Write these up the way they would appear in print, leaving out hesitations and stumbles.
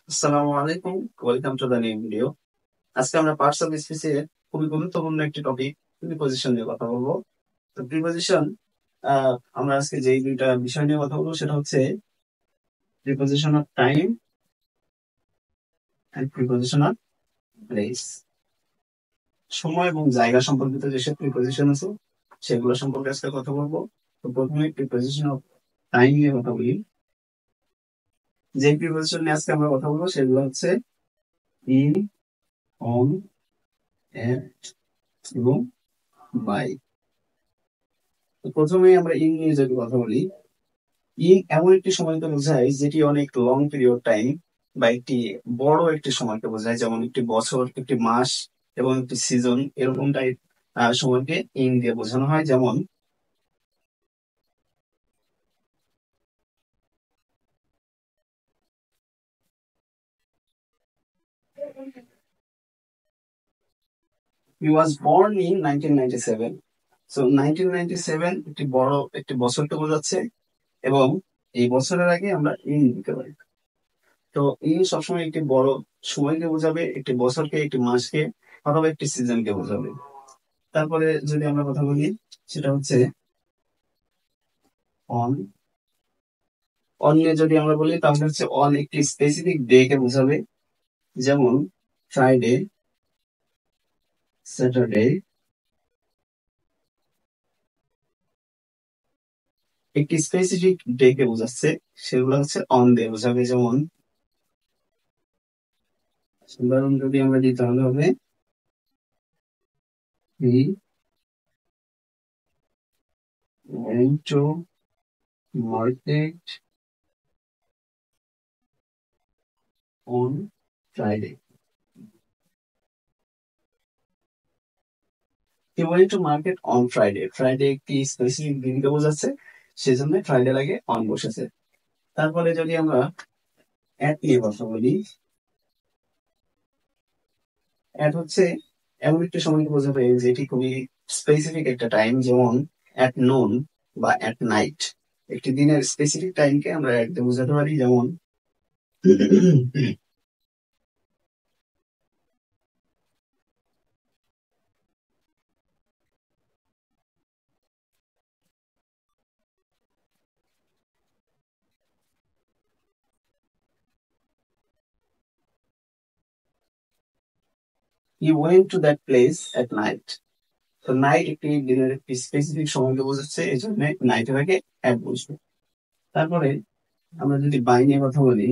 আসসালামু আলাইকুম, welcome to the new video. আজকে আমরা পার্টস অফ স্পিচ এর খুবই গুরুত্বপূর্ণ একটি টপিক প্রিপজিশন নিয়ে কথা বলবো। তো প্রিপজিশন, আমরা আজকে যেই দুইটা বিষয় নিয়ে কথা বলবো সেটা হচ্ছে preposition of time and preposition of place. সময় এবং জায়গা সম্পর্কিত যেসব প্রিপজিশন আছে সেগুলো সম্পর্কে আজকে কথা বলবো। তো প্রথমে প্রিপজিশন অফ টাইম নিয়ে কথা বলি। যে প্রিপজিশন নিয়ে আজকে আমরা কথা বলবো সেগুলো হচ্ছে ইন, অন, এট এবং বাই। তো প্রথমেই আমরা ইন নিয়ে যদি কথা বলি, ইন এমন একটি সময়কে বোঝায় যেটি অনেক লং পিরিয়ড টাইম বা একটি বড় একটি সময়কে বোঝায়, যেমন একটি বছর, একটি মাস এবং একটি সিজন, এরকম টাইপ সময়কে ইন দিয়ে বোঝানো হয়। যেমন হি ওয়াজ বর্ন ইন 1997। সো 1997 একটি বড় একটি বছরকে বোঝাচ্ছে এবং এই বছরের আগে আমরা ইন দিতে পারি। তো ইন সবসময় একটি বড় সময়কে বোঝাবে, একটি বছরকে, একটি মাসকে অথবা একটি সিজনকে বোঝাবে। তারপরে যদি আমরা কথা বলি সেটা হচ্ছে অন। অন নিয়ে যদি আমরা বলি তাহলে হচ্ছে অন একটি স্পেসিফিক ডে কে বোঝাবে, যেমন ফ্রাইডে, স্যাটারডে। একটি স্পেসিফিক ডে কে বোঝাচ্ছে, সেগুলো হচ্ছে অন দিয়ে বোঝাবে। যেমন উদাহরণ যদি আমরা দিই তাহলে হবে হি went to market on Friday. He went to market on Friday. Friday একটি স্পেসিফিক দিনকে বোঝাচ্ছে, সেজন্য ফ্রাইডে লাগে অন বসেছে। তারপরে যদি আমরা অ্যাট নিয়ে কথা বলি, অ্যাট হচ্ছে এমন একটি সময়কে বোঝাবে যেটি খুবই স্পেসিফিক একটা টাইম, যেমন অ্যাট নুন বা অ্যাট নাইট। একটি দিনের স্পেসিফিক টাইমকে আমরা অ্যাট দিয়ে বোঝাতে পারি। যেমন he went to that place at night. তো নাইট একটি দিনের একটি স্পেসিফিক সময়কে বোঝাচ্ছে, এই জন্য নাইটের আগে অ্যাট বসবে। তারপরে আমরা যদি বাই নিয়ে কথা বলি,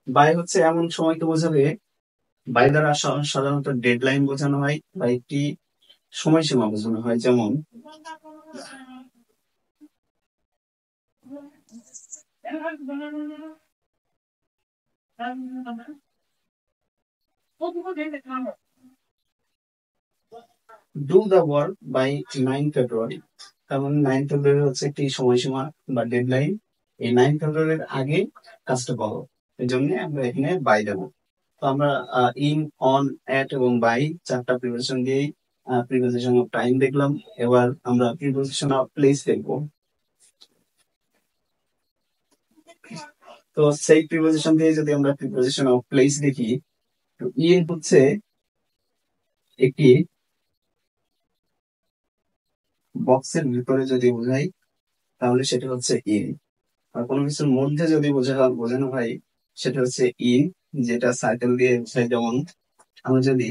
বাই হচ্ছে এমন সময়কে বোঝাবে, বাই দ্বারা সাধারণত ডেডলাইন বোঝানো হয় বা একটি সময়সীমা বোঝানো হয়। যেমন ডু দ্য ওয়ার্ক বাই 9 ফেব্রুয়ারি। তার মানে 9 ফেব্রুয়ারি হচ্ছে একটি সময়সীমা বা ডেডলাইন। এই 9 ফেব্রুয়ারির আগে কাজটা করো, এই জন্য আমরা এখানে বাই দেবো। তো আমরা ইন, অন, এট এবং বাই চারটা প্রিপোজিশন দিয়েই প্রিপোজিশন অফ টাইম দেখলাম। এবার আমরা প্রিপোজিশন অফ প্লেস দেখবো। তো সেই প্রিপোজিশন দিয়ে যদি আমরা প্রিপোজিশন অফ প্লেস দেখি, তো ইন হচ্ছে একটি বক্সের ভিতরে যদি বোঝাই তাহলে সেটা হচ্ছে ইন। আর কোনো কিছুর মধ্যে যদি বোঝানো হয় সেটা হচ্ছে ইন, যেটা সার্কেল দিয়ে বোঝায়। যেমন আমরা যদি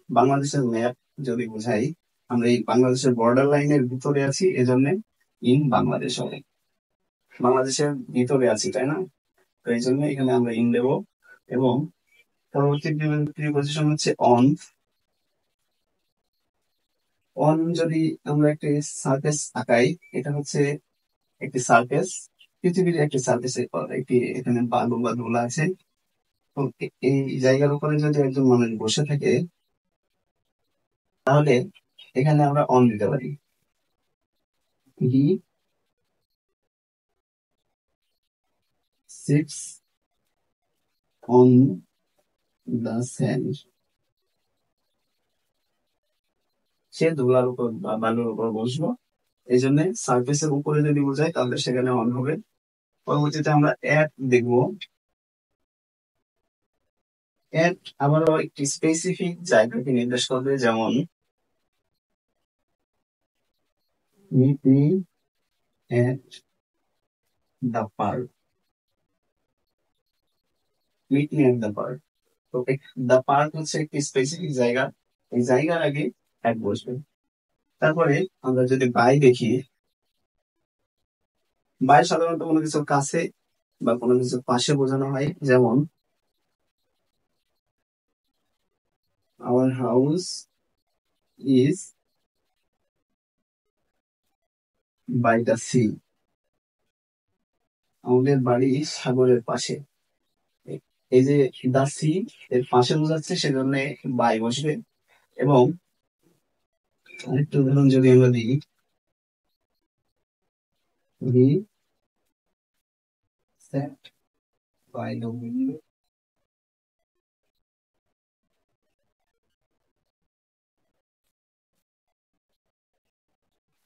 বাংলাদেশের ম্যাপ যদি বোঝাই, আমরা এই বাংলাদেশের বর্ডার লাইনের ভিতরে আছি, এজন্য ইন বাংলাদেশ হবে। বাংলাদেশের ভিতরে আছি, তাই না? তো এই জন্য এখানে আমরা ইন দেব। এবং পরবর্তী প্রিপজিশন হচ্ছে অন। অন যদি আমরা একটি সার্ফেস আঁকাই, এটা হচ্ছে একটি সার্ফেস, পৃথিবীর একটি সার্ফেসে একটি এখানে বালু বা ধুলা আছে। তো এই জায়গার উপরে যদি একজন মানুষ বসে থাকে তাহলে এখানে আমরা অন দিতে পারি। He sits on the sand. সে ধুলার উপর বা বালুর উপর বসলো। এই জন্য সার্ফেসের উপরে যদি বোঝায় তাহলে সেখানে অন হবে। পরবর্তীতে আমরা অ্যাট দেখবো। অ্যাট আবারও একটি স্পেসিফিক জায়গাকে নির্দেশ করবে, যেমন meet me at the park. Meet me at the park. তো দ্য পার্ক হচ্ছে একটি স্পেসিফিক জায়গা, এই জায়গার আগে অ্যাট বসবে। তারপরে আমরা যদি বাই দেখি, বাই সাধারণত কোনো কিছুর কাছে বা কোনো কিছুর পাশে বোঝানো হয়, যেমন our house is by the sea. আমাদের বাড়ি সাগরের পাশে। এই যে দা সি এর পাশে বোঝাচ্ছে, সেজন্য বাই বসবে। এবং আরেকটু উদাহরণ যদি আমরা দিই, হি sat by the window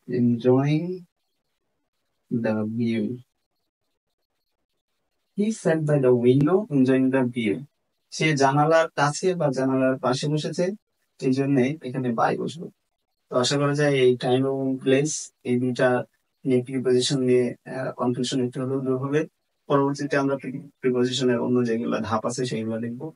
enjoying the view. He sat by the window enjoying the view. সে জানালার কাছে বা জানালার পাশে বসেছে, এই জন্য এখানে বাই বসবে। তো আশা করা যায় এই টাইম এবং প্লেস, এই দুইটা নিয়ে প্রিপোজিশন নিয়ে কনফিউশন একটু হলেও দূর হবে। পরবর্তীতে আমরা প্রিপোজিশনের অন্য যেগুলো ধাপ আছে সেগুলো দেখবো।